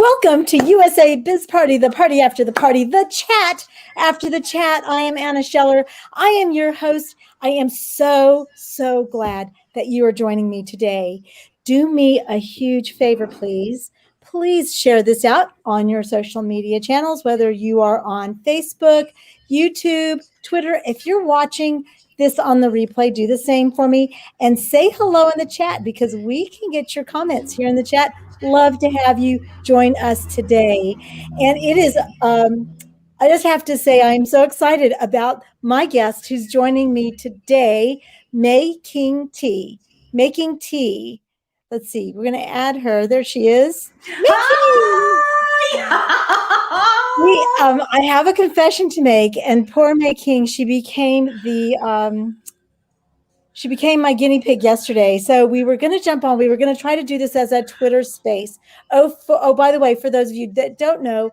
Welcome to USA Biz Party, the party after the party, the chat after the chat. I am Anna Scheller. I am your host. I am so glad that you are joining me today. Do me a huge favor, please. Please share this out on your social media channels, whether you are on Facebook, YouTube, Twitter. If you're watching this on the replay, do the same for me and say hello in the chat because we can get your comments here in the chat. Love to have you join us today. And it is, I just have to say, I'm so excited about my guest who's joining me today, MayKing Tea. MayKing Tea. Let's see, we're going to add her. There she is. I have a confession to make, and poor MayKing, she became my guinea pig yesterday. So we were going to jump on. We were going to try to do this as a Twitter space. Oh, by the way, for those of you that don't know,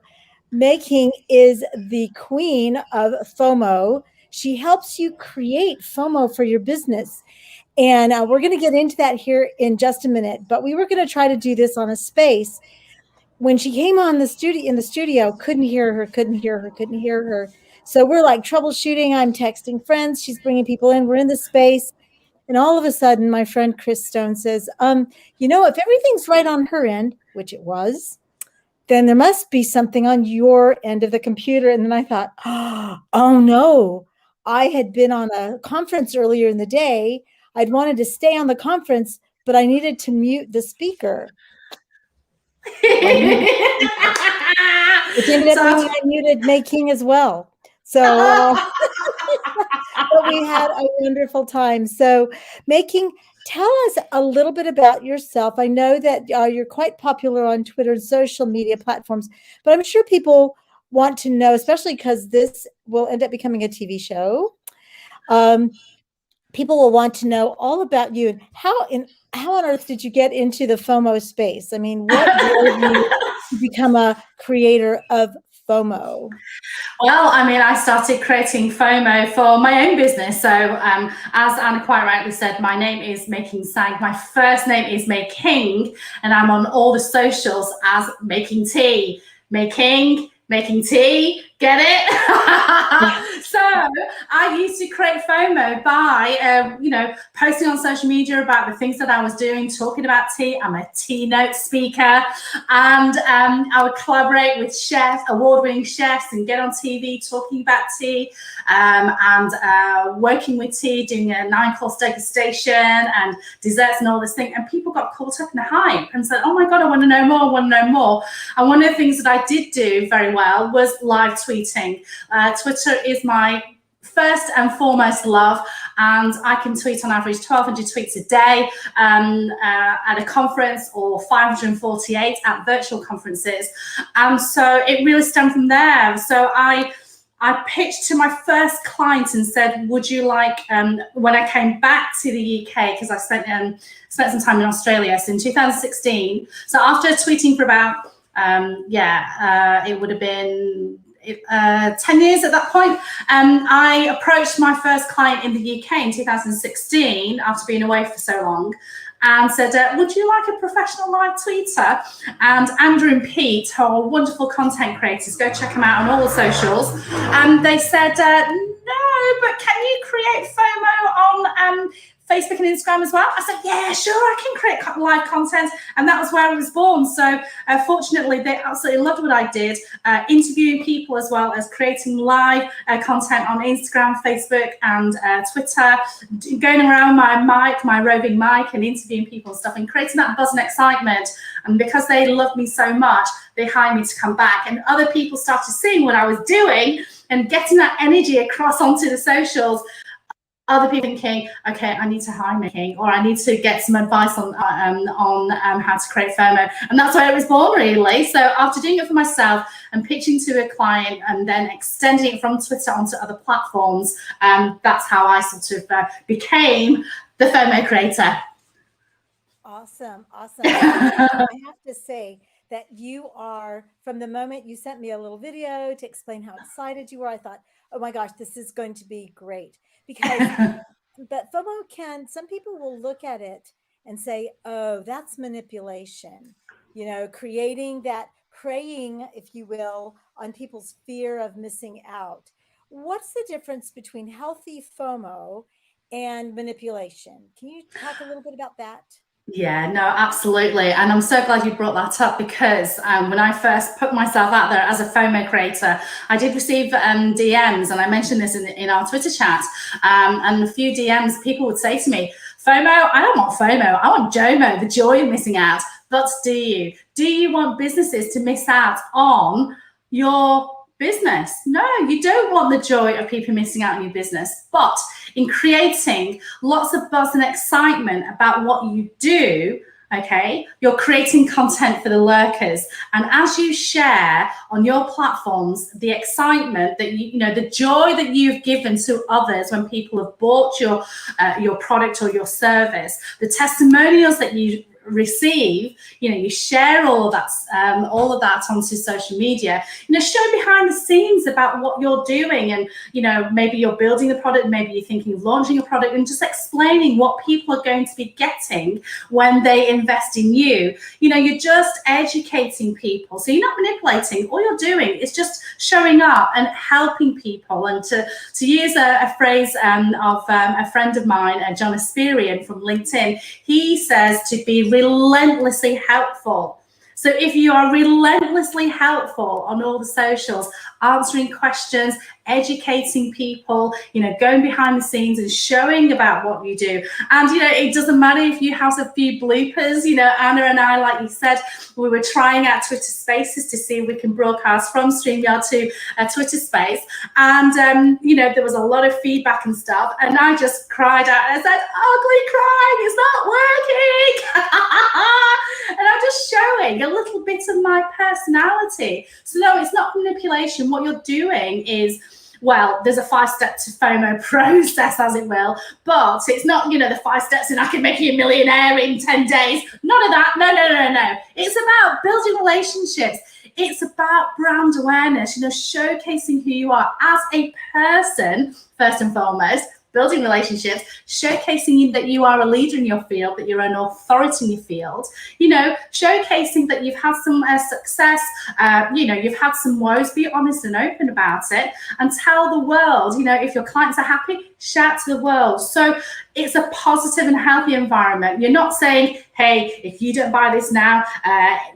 MayKing is the queen of FOMO. She helps you create FOMO for your business. And we're going to get into that here in just a minute. But we were going to try to do this on a space. When she came on the studio, couldn't hear her. So we're like troubleshooting. I'm texting friends. She's bringing people in. We're in the space. And all of a sudden, my friend Chris Stone says, if everything's right on her end, which it was, then there must be something on your end of the computer. And then I thought, oh no, I had been on a conference earlier in the day. I'd wanted to stay on the conference, but I needed to mute the speaker. Which ended up meaning I muted MayKing as well. So but we had a wonderful time. So MayKing, tell us a little bit about yourself. I know that you're quite popular on Twitter and social media platforms, but I'm sure people want to know, especially because this will end up becoming a TV show. People will want to know all about you and how on earth did you get into the FOMO space? I mean, what drove you to become a creator of FOMO? Well, I mean, I started creating FOMO for my own business. So as Anna quite rightly said, my name is MayKing Sang. My first name is MayKing, and I'm on all the socials as MayKing Tea. MayKing Tea, get it? So I used to create FOMO by, posting on social media about the things that I was doing, talking about tea. I'm a tea note speaker, and I would collaborate with chefs, award-winning chefs, and get on TV talking about tea, and working with tea, doing a 9-course degustation and desserts and all this thing. And people got caught up in the hype and said, "Oh my God, I want to know more." And one of the things that I did do very well was live tweeting. Twitter is my first and foremost love, and I can tweet on average 1,200 tweets a day at a conference, or 548 at virtual conferences. And so it really stemmed from there. So I pitched to my first client and said, would you like, when I came back to the UK, because I spent some time in Australia, so in 2016. So after tweeting for about, it would have been 10 years at that point. I approached my first client in the UK in 2016 after being away for so long, and said, would you like a professional live tweeter? And Andrew and Pete, who are wonderful content creators, go check them out on all the socials. And they said, no, but can you create FOMO on Facebook and Instagram as well? I said, yeah, sure, I can create live content. And that was where I was born. So fortunately, they absolutely loved what I did, interviewing people as well as creating live content on Instagram, Facebook, and Twitter, going around my roving mic and interviewing people and stuff, and creating that buzz and excitement. And because they loved me so much, they hired me to come back. And other people started seeing what I was doing and getting that energy across onto the socials. Other people thinking, okay, I need to hire MayKing, or I need to get some advice on how to create FOMO. And that's where it was born, really. So after doing it for myself and pitching to a client and then extending it from Twitter onto other platforms, that's how I sort of became the FOMO creator. Awesome. I have to say that you are, from the moment you sent me a little video to explain how excited you were, I thought, oh my gosh, this is going to be great. Because but FOMO some people will look at it and say, oh, that's manipulation, creating that preying, if you will, on people's fear of missing out. What's the difference between healthy FOMO and manipulation? Can you talk a little bit about that? Yeah, no, absolutely. And I'm so glad you brought that up because when I first put myself out there as a FOMO creator, I did receive DMs, and I mentioned this in our Twitter chat. And a few DMs, people would say to me, FOMO, I don't want FOMO, I want JOMO, the joy of missing out. But do you? Do you want businesses to miss out on your business? No, you don't want the joy of people missing out on your business. But in creating lots of buzz and excitement about what you do, okay, you're creating content for the lurkers. And as you share on your platforms the excitement that you know, the joy that you've given to others when people have bought your product or your service, the testimonials that you receive, you know, you share all of that onto social media, you know, show behind the scenes about what you're doing, and you know, maybe you're building a product, maybe you're thinking of launching a product, and just explaining what people are going to be getting when they invest in you. You know, you're just educating people, so you're not manipulating. All you're doing is just showing up and helping people. And to use a phrase of a friend of mine, John Asperian from LinkedIn, he says to be relentlessly helpful. So if you are relentlessly helpful on all the socials, answering questions, educating people, you know, going behind the scenes and showing about what you do. And, you know, it doesn't matter if you have a few bloopers. You know, Anna and I, like you said, we were trying out Twitter Spaces to see if we can broadcast from StreamYard to a Twitter Space. And, you know, there was a lot of feedback and stuff. And I just cried out and I said, ugly crying, it's not working. And I'm just showing a little bit of my personality. So no, it's not manipulation. What you're doing is, well, there's a 5-step to FOMO process, as it will, but it's not, you know, the 5 steps and I can make you a millionaire in 10 days. None of that. No. It's about building relationships. It's about brand awareness, you know, showcasing who you are as a person, first and foremost, building relationships, showcasing that you are a leader in your field, that you're an authority in your field, you know, showcasing that you've had some success, you know, you've had some woes, be honest and open about it, and tell the world, you know, if your clients are happy, shout to the world. So it's a positive and healthy environment. You're not saying, hey, if you don't buy this now,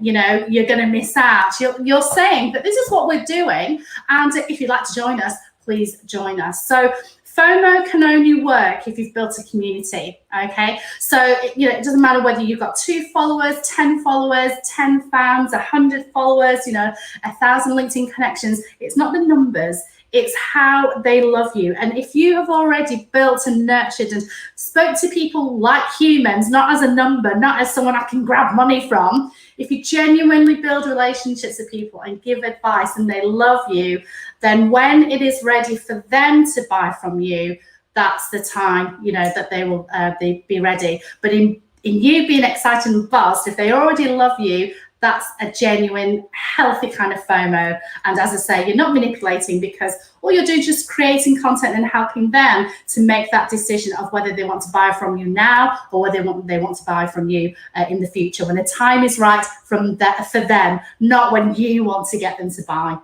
you know, you're going to miss out. You're saying that this is what we're doing, and if you'd like to join us, please join us. So FOMO can only work if you've built a community, okay? So, you know, it doesn't matter whether you've got 2 followers, 10 followers, 10 fans, 100 followers, you know, 1,000 LinkedIn connections. It's not the numbers, it's how they love you. And if you have already built and nurtured and spoke to people like humans, not as a number, not as someone I can grab money from, if you genuinely build relationships with people and give advice and they love you, then when it is ready for them to buy from you, that's the time, you know, that they will be ready. But in you being excited and buzzed, if they already love you, that's a genuine, healthy kind of FOMO. And as I say, you're not manipulating, because all you're doing is just creating content and helping them to make that decision of whether they want to buy from you now or whether they want to buy from you in the future, when the time is right for them, not when you want to get them to buy.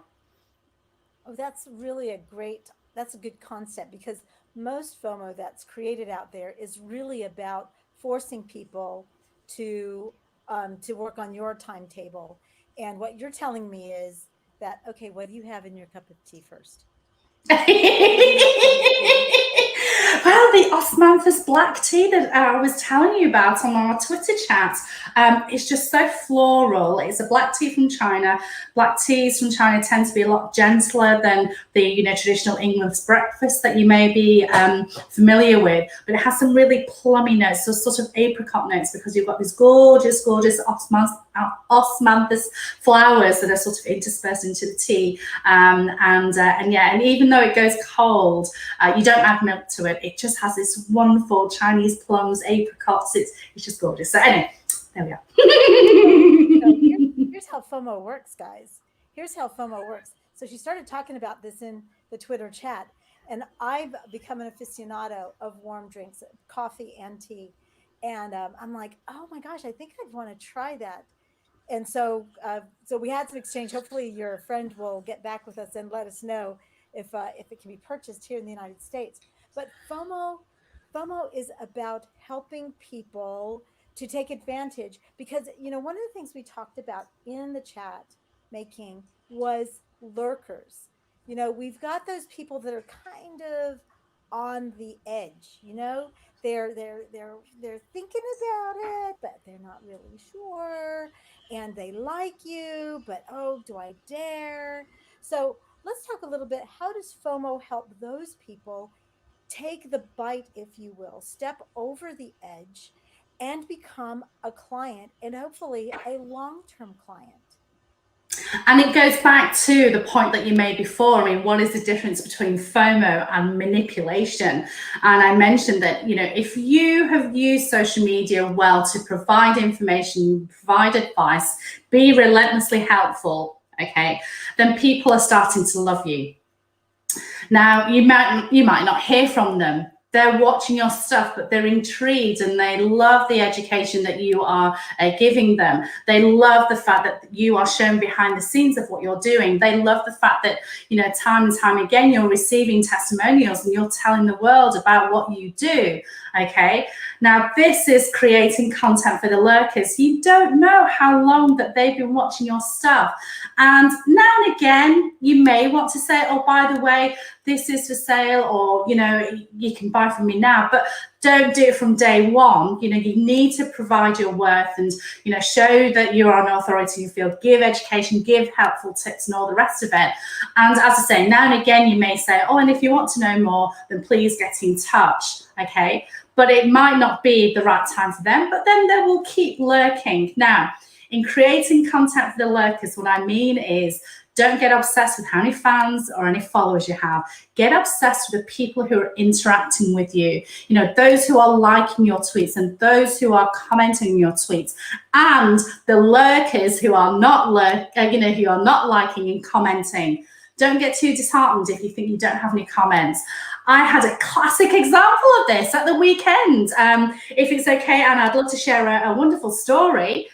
Oh, that's really that's a good concept, because most FOMO that's created out there is really about forcing people to work on your timetable. And what you're telling me is that, okay, what do you have in your cup of tea first? Well, the osmanthus black tea that I was telling you about on our Twitter chat, it's just so floral. It's a black tea from China. Black teas from China tend to be a lot gentler than the, you know, traditional English breakfast that you may be familiar with, but it has some really plummy notes, so sort of apricot notes, because you've got these gorgeous osmanthus flowers that are sort of interspersed into the tea. And even though it goes cold, you don't add milk to it. It just has this wonderful Chinese plums, apricots. It's just gorgeous. So anyway, there we are. So here's how FOMO works, guys. Here's how FOMO works. So she started talking about this in the Twitter chat, and I've become an aficionado of warm drinks, coffee and tea. And I'm like, oh my gosh, I think I'd want to try that. and so we had some exchange. Hopefully your friend will get back with us and let us know if it can be purchased here in the United States. But FOMO is about helping people to take advantage, because one of the things we talked about in the chat, MayKing, was lurkers. We've got those people that are kind of on the edge. They're thinking about it, but they're not really sure, and they like you, but oh, do I dare? So let's talk a little bit. How does FOMO help those people take the bite, if you will, step over the edge and become a client, and hopefully a long-term client? And it goes back to the point that you made before. I mean, what is the difference between FOMO and manipulation? And I mentioned that, if you have used social media well to provide information, provide advice, be relentlessly helpful, okay, then people are starting to love you. Now, you might not hear from them. They're watching your stuff, but they're intrigued and they love the education that you are giving them. They love the fact that you are showing behind the scenes of what you're doing. They love the fact that, time and time again, you're receiving testimonials and you're telling the world about what you do. Okay. Now, this is creating content for the lurkers. You don't know how long that they've been watching your stuff. And now and again, you may want to say, oh, by the way, this is for sale, or, you can buy from me now, but don't do it from day one. You need to provide your worth and, show that you are an authority in your field, give education, give helpful tips and all the rest of it. And as I say, now and again, you may say, oh, and if you want to know more, then please get in touch. Okay. But it might not be the right time for them, but then they will keep lurking. Now, in creating content for the lurkers, what I mean is, don't get obsessed with how many fans or any followers you have. Get obsessed with the people who are interacting with you. Those who are liking your tweets and those who are commenting your tweets, and the lurkers who are not who are not liking and commenting. Don't get too disheartened if you think you don't have any comments. I had a classic example of this at the weekend. If it's okay, Anna, I'd love to share a wonderful story.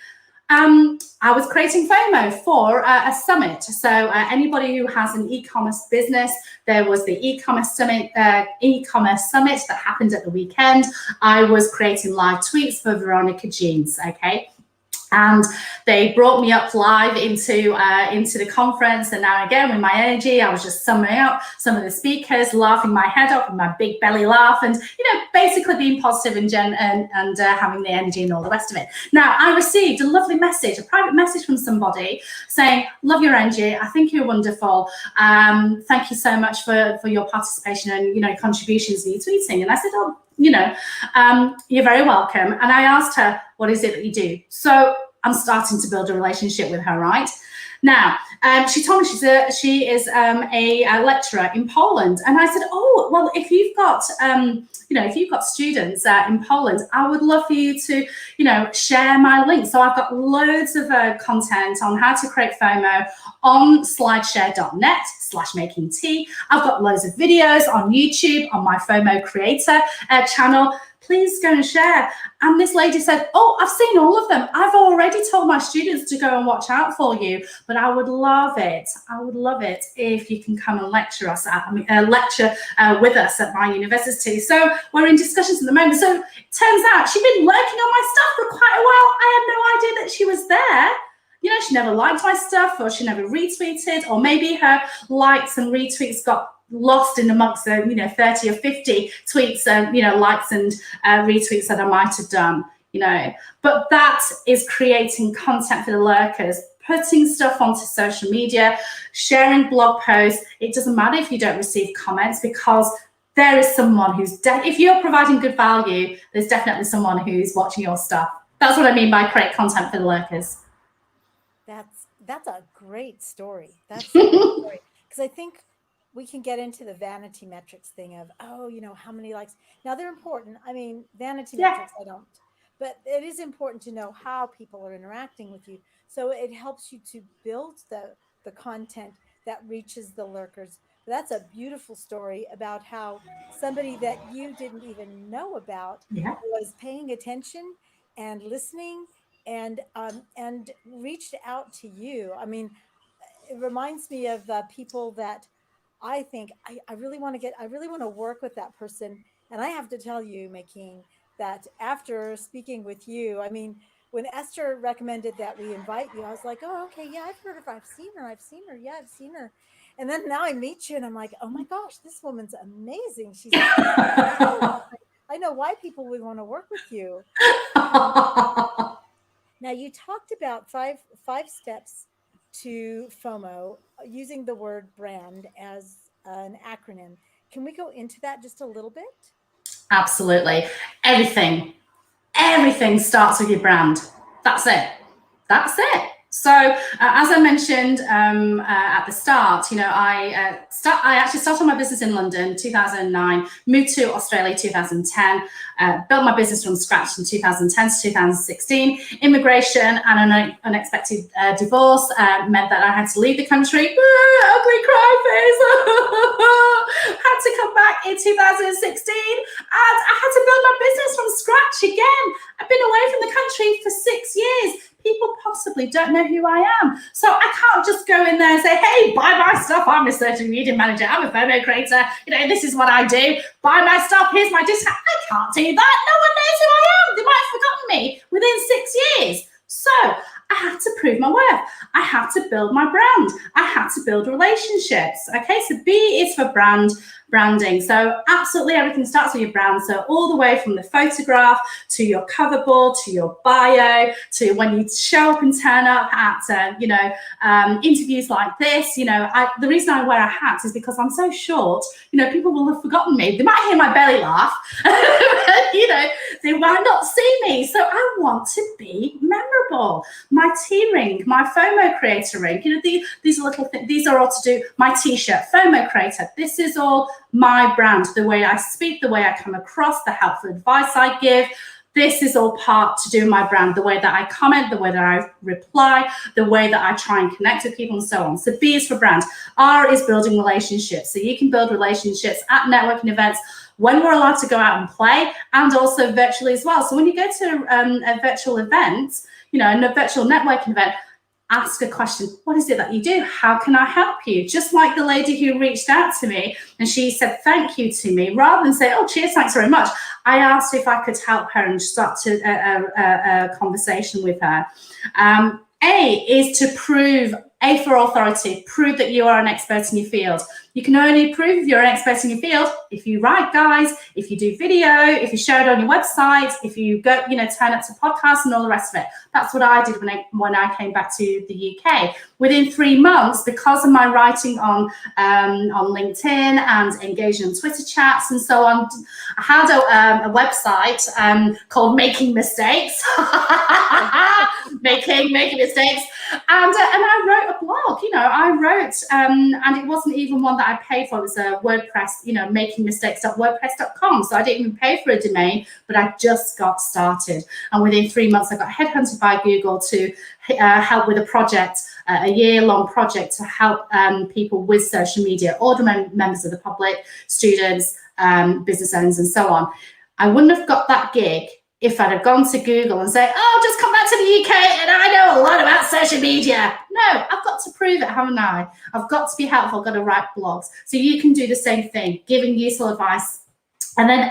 I was creating FOMO for a summit. So anybody who has an e-commerce business, there was the e-commerce summit that happened at the weekend. I was creating live tweets for Veronica Jeans. Okay. And they brought me up live into the conference, and now again with my energy, I was just summing up some of the speakers, laughing my head off with my big belly laugh, and basically being positive and having the energy and all the rest of it. Now, I received a lovely message, a private message from somebody saying, "Love your energy. I think you're wonderful. Thank you so much for your participation and contributions in your tweeting." And I said, "Oh, you're very welcome." And I asked her, "What is it that you do?" So I'm starting to build a relationship with her, right? Now, she told me she is a lecturer in Poland. And I said, "Oh, well, if you've got, if you've got students in Poland, I would love for you to, share my link." So I've got loads of content on how to create FOMO on slideshare.net/MayKing Tea. I've got loads of videos on YouTube on my FOMO creator channel. Please go and share. And this lady said, "Oh, I've seen all of them. I've already told my students to go and watch out for you, but I would love it. I would love it if you can come and lecture with us at my university." So we're in discussions at the moment. So it turns out she'd been lurking on my stuff for quite a while. I had no idea that she was there. She never liked my stuff, or she never retweeted, or maybe her likes and retweets got lost in amongst the 30 or 50 tweets and likes and retweets that I might have done. But that is creating content for the lurkers, putting stuff onto social media, sharing blog posts. It doesn't matter if you don't receive comments, because there is someone who's if you're providing good value, there's definitely someone who's watching your stuff. That's what I mean by create content for the lurkers. That's a great story. That's a great story, because I think we can get into the vanity metrics thing of, oh, how many likes. Now, they're important. I mean, vanity metrics, I don't, but it is important to know how people are interacting with you. So it helps you to build the content that reaches the lurkers. But that's a beautiful story about how somebody that you didn't even know about Yeah. was paying attention and listening and reached out to you. I mean, it reminds me of people that I think I really want to I really want to work with that person. And I have to tell you, MayKing, that after speaking with you, I mean, when Esther recommended that we invite you, I was like, oh, okay, yeah, I've heard of her. I've seen her. Yeah, I've seen her. And then now I meet you and I'm like, oh my gosh, this woman's amazing. She's I know why people would want to work with you. Now you talked about five steps to FOMO using the word brand as an acronym. Can we go into that just a little bit? Absolutely. Everything starts with your brand. That's it. So as I mentioned at the start, I actually started my business in London 2009, moved to Australia 2010, built my business from scratch in 2010 to 2016. Immigration and an unexpected divorce meant that I had to leave the country. Ugly cry face. Had to come back in 2016 and I had to build my business from scratch again. I've been away from the country for 6 years. People possibly don't know who I am. So I can't just go in there and say, hey, buy my stuff. I'm a social media manager. I'm a FOMO creator. This is what I do. Buy my stuff. Here's my discount. I can't do that. No one knows who I am. They might have forgotten me within 6 years. So I had to prove my worth. I had to build my brand. I had to build relationships. Okay, so B is for branding. So absolutely everything starts with your brand. So all the way from the photograph to your cover board, to your bio, to when you show up and turn up at, interviews like this. The reason I wear a hat is because I'm so short, people will have forgotten me. They might hear my belly laugh, they might not see me. So I want to be memorable. My tea ring, my FOMO creator ring, these little things, these are all to do, my t-shirt, FOMO creator. This is all my brand, the way I speak, the way I come across, the helpful advice I give. This is all part to do with my brand, the way that I comment, the way that I reply, the way that I try and connect with people and so on. So B is for brand. R is building relationships. So you can build relationships at networking events when we're allowed to go out and play, and also virtually as well. So when you go to a virtual event, a virtual networking event, ask a question. What is it that you do? How can I help you? Just like the lady who reached out to me and she said thank you to me, rather than say, oh, cheers, thanks very much. I asked if I could help her and start a conversation with her. A is to prove, A for authority, prove that you are an expert in your field. You can only prove you're an expert in your field if you write, guys, if you do video, if you share it on your website, if you go, turn up to podcasts and all the rest of it. That's what I did when I came back to the UK. Within 3 months, because of my writing on LinkedIn and engaging on Twitter chats and so on, I had a website called MayKing Mistakes. making mistakes. And I wrote a blog, I wrote, and it wasn't even one that I paid for. It was a WordPress, makingmistakes.wordpress.com. So I didn't even pay for a domain, but I just got started. And within 3 months, I got headhunted by Google to help with a project, a year-long project to help people with social media, all the members of the public, students, business owners, and so on. I wouldn't have got that gig if I'd have gone to Google and say, oh, just come back to the UK and I know a lot about social media. No, I've got to prove it, haven't I? I've got to be helpful, I've got to write blogs. So you can do the same thing, giving useful advice. And then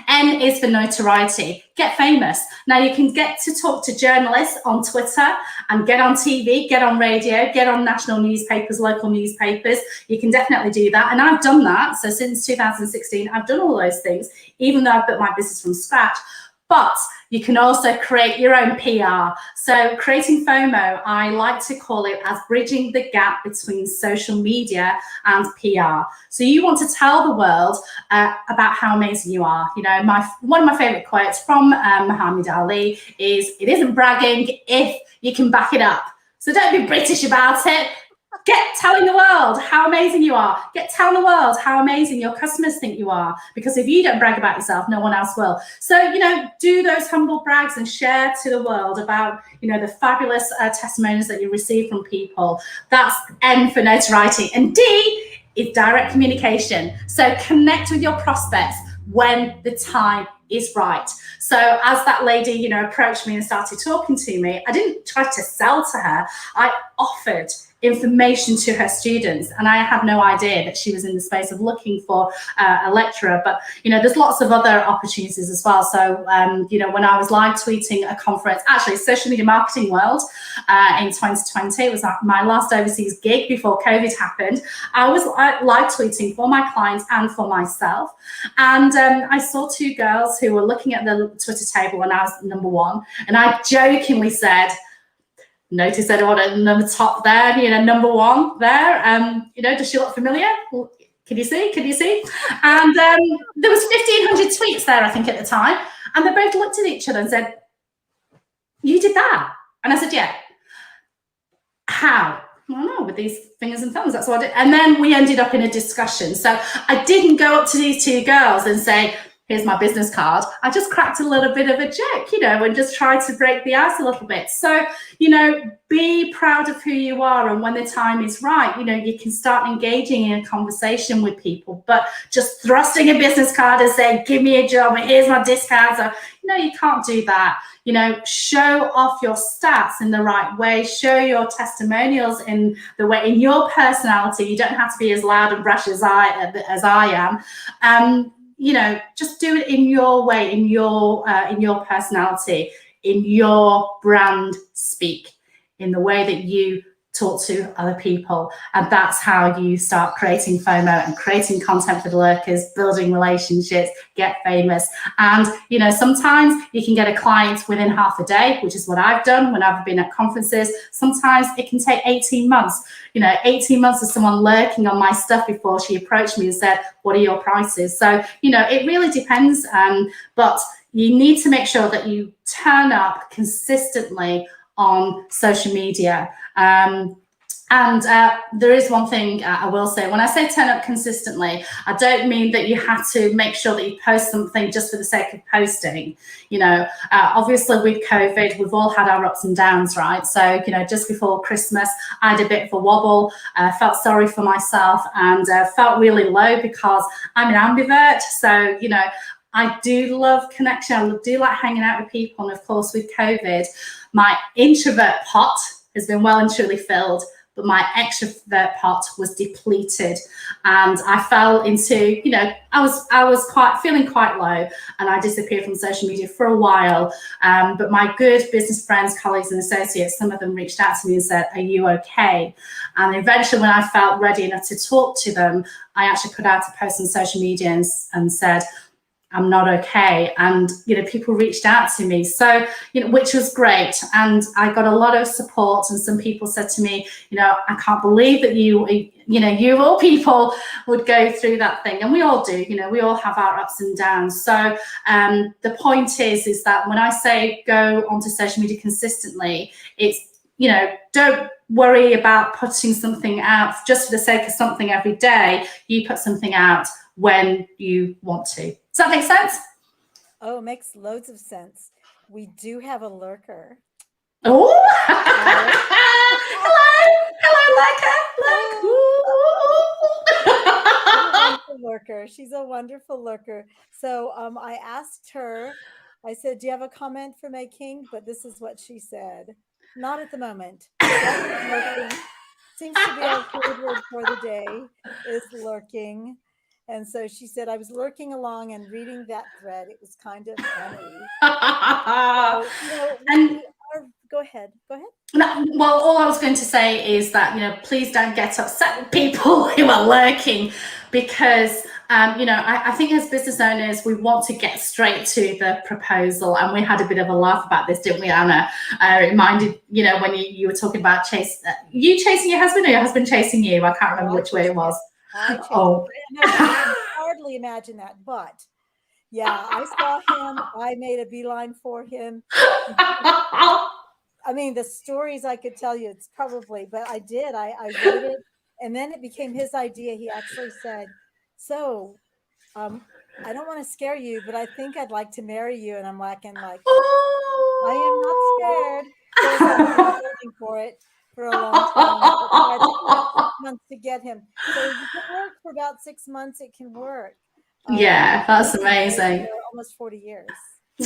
N is for notoriety. Get famous. Now you can get to talk to journalists on Twitter and get on TV, get on radio, get on national newspapers, local newspapers. You can definitely do that. And I've done that. So since 2016, I've done all those things, even though I've built my business from scratch. But you can also create your own PR. So creating FOMO, I like to call it as bridging the gap between social media and PR. So you want to tell the world about how amazing you are. One of my favorite quotes from Muhammad Ali is, it isn't bragging if you can back it up. So don't be British about it. Get telling the world how amazing you are. Get telling the world how amazing your customers think you are. Because if you don't brag about yourself, no one else will. So, do those humble brags and share to the world about, the fabulous testimonials that you receive from people. That's N for notoriety. And D is direct communication. So connect with your prospects when the time is right. So as that lady, you know, approached me and started talking to me, I didn't try to sell to her. I offered information to her students, and I had no idea that she was in the space of looking for a lecturer. But you know, there's lots of other opportunities as well. So you know, when I was live tweeting a conference, actually social media marketing world in 2020, it was my last overseas gig before COVID happened. I was live tweeting for my clients and for myself, and I saw two girls who were looking at the Twitter table when I was number one, and I jokingly said, notice anyone at the top there, you know, number one there, you know, does she look familiar? Can you see? Can you see? And there was 1,500 tweets there, I think, at the time. And they both looked at each other and said, you did that? And I said, yeah. How? Well, no, with these fingers and thumbs, that's what I did. And then we ended up in a discussion. So I didn't go up to these two girls and say, here's my business card. I just cracked a little bit of a joke, you know, and just tried to break the ice a little bit. So, you know, be proud of who you are. And when the time is right, you know, you can start engaging in a conversation with people. But just thrusting a business card and saying, give me a job and here's my discount. So, you know, you can't do that. You know, show off your stats in the right way. Show your testimonials in the way, in your personality. You don't have to be as loud and brash as I am. You know, just do it in your way, in your personality, in your brand speak, in the way that you talk to other people. And that's how you start creating FOMO and creating content for the lurkers, building relationships, get famous. And, you know, sometimes you can get a client within half a day, which is what I've done when I've been at conferences. Sometimes it can take 18 months. You know, 18 months of someone lurking on my stuff before she approached me and said, what are your prices? So, you know, it really depends. But you need to make sure that you turn up consistently on social media. And there is one thing I will say. When I say turn up consistently, I don't mean that you have to make sure that you post something just for the sake of posting. You know, obviously with COVID, we've all had our ups and downs, right? So, you know, just before Christmas, I had a bit of a wobble, felt sorry for myself, and felt really low because I'm an ambivert. So, you know, I do love connection. I do like hanging out with people. And of course, with COVID, my introvert pot has been well and truly filled, but my extrovert pot was depleted, and I fell into, you know, I was feeling quite low, and I disappeared from social media for a while. But my good business friends, colleagues, and associates, some of them reached out to me and said, "Are you okay?" And eventually, when I felt ready enough to talk to them, I actually put out a post on social media and said, I'm not okay. And, you know, people reached out to me. So, you know, which was great. And I got a lot of support. And some people said to me, you know, I can't believe that you of all people would go through that thing. And we all do, you know, we all have our ups and downs. So the point is that when I say go onto social media consistently, it's, you know, don't worry about putting something out just for the sake of something every day. You put something out when you want to. Does that make sense? Oh, it makes loads of sense. We do have a lurker. Oh, hello, lurker. She's a wonderful lurker. So I asked her, I said, do you have a comment for MayKing? But this is what she said. Not at the moment. Seems to be our code word for the day is lurking. And so she said, I was lurking along and reading that thread. It was kind of funny. So, you know, go ahead. No, well, all I was going to say is that, you know, please don't get upset with people who are lurking, because, you know, I think as business owners, we want to get straight to the proposal. And we had a bit of a laugh about this, didn't we, Anna? It reminded, you know, when you were talking about you chasing your husband or your husband chasing you? I can't remember which way it was. I can hardly imagine that, but yeah, I saw him. I made a beeline for him. I mean, the stories I could tell you, it's probably, but I did. I wrote it, and then it became his idea. He actually said, "So, I don't want to scare you, but I think I'd like to marry you." And I'm like, I am not scared. So I've been waiting for it for a long time. It took about 6 months to get him. So if it can work for about 6 months, it can work. Yeah, that's amazing. For almost 40 years.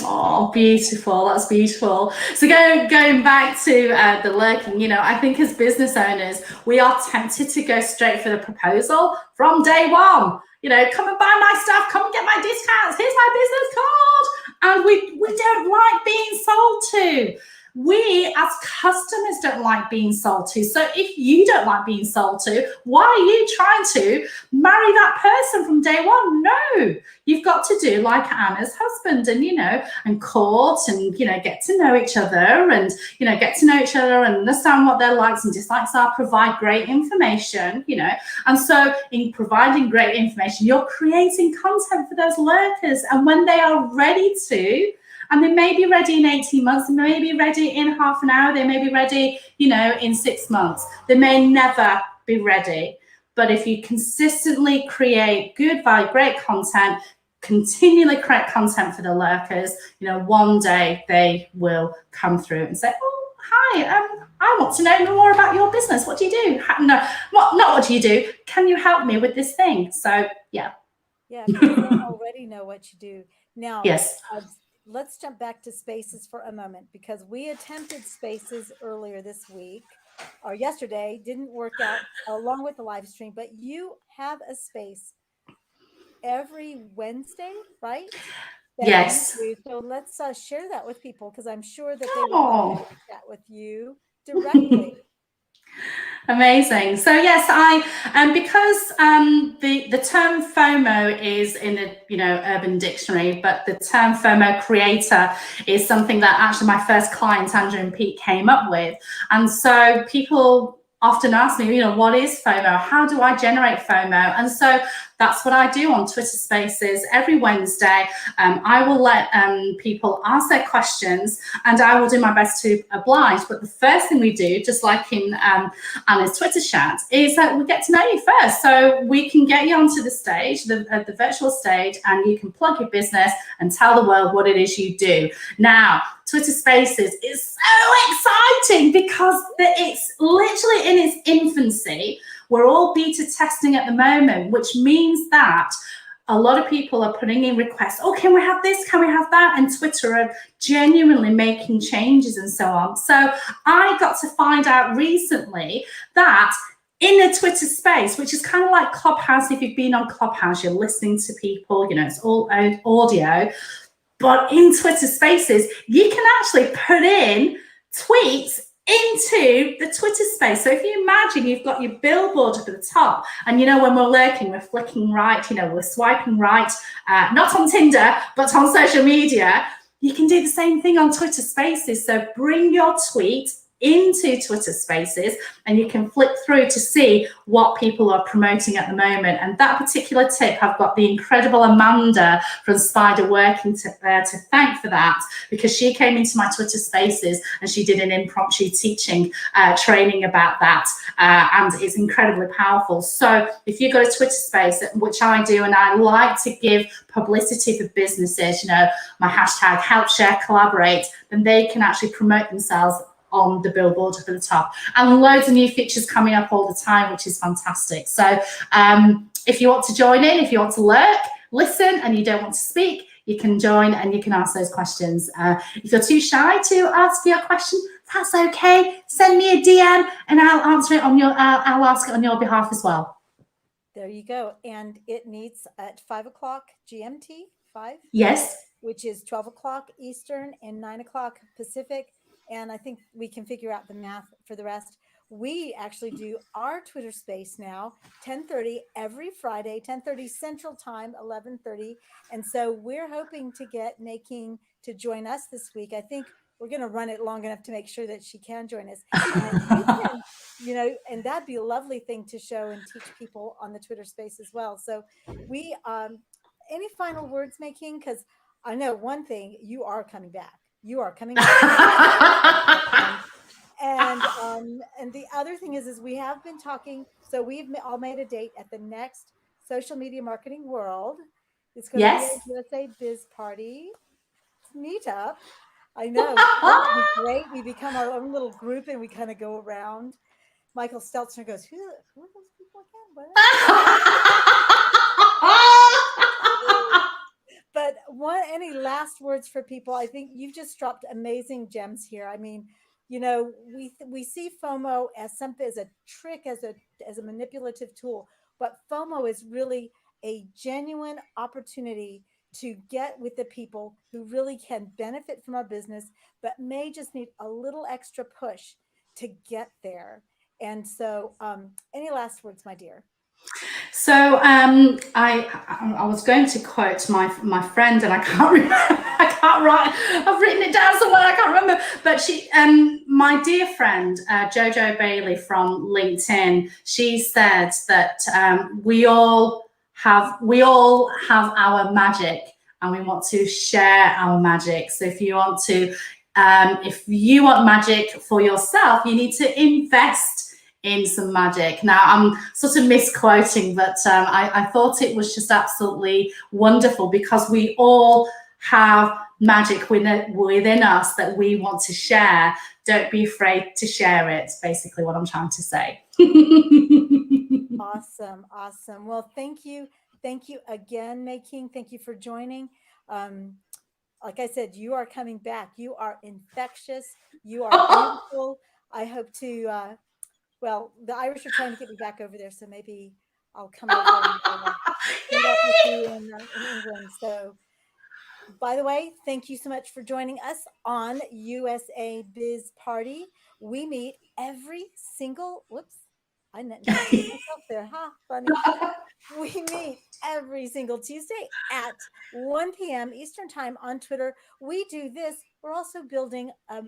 Oh, beautiful. That's beautiful. So going back to the lurking, you know, I think as business owners, we are tempted to go straight for the proposal from day one. You know, come and buy my stuff, come and get my discounts, here's my business card. And we don't like being sold to. We as customers don't like being sold to. So if you don't like being sold to, why are you trying to marry that person from day one? No, you've got to do like Anna's husband and, you know, and court and, you know, get to know each other and, you know, get to know each other and understand what their likes and dislikes are, provide great information, you know. And so in providing great information, you're creating content for those lurkers. And when they are ready to, and they may be ready in 18 months, they may be ready in half an hour, they may be ready, you know, in 6 months. They may never be ready. But if you consistently create good, great content, continually create content for the lurkers, you know, one day they will come through and say, oh, hi, I want to know more about your business. What do you do? No, not what do you do? Can you help me with this thing? So, yeah. Yeah, because they already know what you do. Now, yes. Let's jump back to Spaces for a moment, because we attempted Spaces earlier this week or yesterday, didn't work out along with the live stream, but you have a space every Wednesday, right? Yes. So let's share that with people, because I'm sure that they would love to chat with you directly. Amazing. So yes, because the term FOMO is in the, you know, Urban Dictionary, but the term FOMO creator is something that actually my first client, Andrew and Pete, came up with. And so people often ask me, you know, what is FOMO? How do I generate FOMO? And so that's what I do on Twitter Spaces every Wednesday. I will let people ask their questions and I will do my best to oblige. But the first thing we do, just like in Anna's Twitter chat, is that we get to know you first. So we can get you onto the stage, the virtual stage, and you can plug your business and tell the world what it is you do. Now, Twitter Spaces is so exciting because it's literally in its infancy. We're all beta testing at the moment, which means that a lot of people are putting in requests. Oh, can we have this? Can we have that? And Twitter are genuinely making changes and so on. So I got to find out recently that in a Twitter space, which is kind of like Clubhouse, if you've been on Clubhouse, you're listening to people, you know, it's all audio. But in Twitter Spaces, you can actually put in tweets into the Twitter space. So if you imagine you've got your billboard up at the top, and you know, when we're lurking, we're flicking right, you know, we're swiping right, not on Tinder, but on social media, you can do the same thing on Twitter Spaces. So bring your tweet into Twitter Spaces and you can flick through to see what people are promoting at the moment. And that particular tip, I've got the incredible Amanda from Spider Working to thank for that, because she came into my Twitter Spaces and she did an impromptu teaching training about that, and it's incredibly powerful. So if you've got a Twitter space, which I do, and I like to give publicity for businesses, you know, my hashtag help, share, collaborate, then they can actually promote themselves on the billboard up at the top, and loads of new features coming up all the time, which is fantastic. So if you want to join in, if you want to lurk, listen, and you don't want to speak, you can join and you can ask those questions. If you're too shy to ask your question, that's okay. Send me a DM and I'll answer it on your. I'll ask it on your behalf as well. There you go. And it meets at 5 o'clock GMT, 5? Yes. Which is 12 o'clock Eastern and 9 o'clock Pacific. And I think we can figure out the math for the rest. We actually do our Twitter space now, 10:30 every Friday, 10:30 Central Time, 11:30. And so we're hoping to get MayKing to join us this week. I think we're going to run it long enough to make sure that she can join us. And you know, and that'd be a lovely thing to show and teach people on the Twitter space as well. So we, any final words, MayKing? Because I know one thing, you are coming back. You are coming back. And the other thing is we have been talking. So we've all made a date at the next Social Media Marketing World. It's going to be a USABizParty meetup. I know. It would be great. We become our own little group and we kind of go around. Michael Stelzner goes, who are those people again? What? But any last words for people? I think you've just dropped amazing gems here. I mean, we see FOMO as something, as a trick, as a manipulative tool, but FOMO is really a genuine opportunity to get with the people who really can benefit from our business, but may just need a little extra push to get there. And so, any last words, my dear? So I was going to quote my friend, and I can't remember. I can't write. I've written it down somewhere. I can't remember. But she, my dear friend Jojo Bailey from LinkedIn, she said that we all have our magic, and we want to share our magic. So if you want magic for yourself, you need to invest in some magic. Now, I'm sort of misquoting, but I thought it was just absolutely wonderful, because we all have magic within us that we want to share. Don't be afraid to share it. It's basically what I'm trying to say. Awesome. Awesome. Well, thank you. Thank you again, MayKing. Thank you for joining. Like I said, you are coming back. You are infectious. You are beautiful. I hope to, well, the Irish are trying to get me back over there, so maybe I'll come over and meet up with you in England. So, by the way, thank you so much for joining us on USA Biz Party. We meet every single, whoops, I nudged myself there, huh? Funny. We meet every single Tuesday at 1 p.m. Eastern Time on Twitter. We do this. We're also building a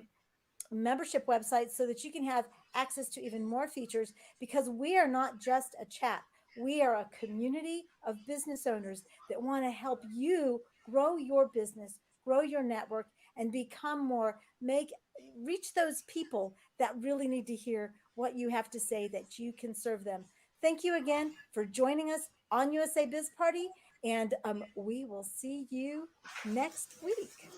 membership website so that you can have access to even more features, because we are not just a chat. We are a community of business owners that want to help you grow your business, grow your network, and become more, reach those people that really need to hear what you have to say, that you can serve them. Thank you again for joining us on USA Biz Party, and we will see you next week.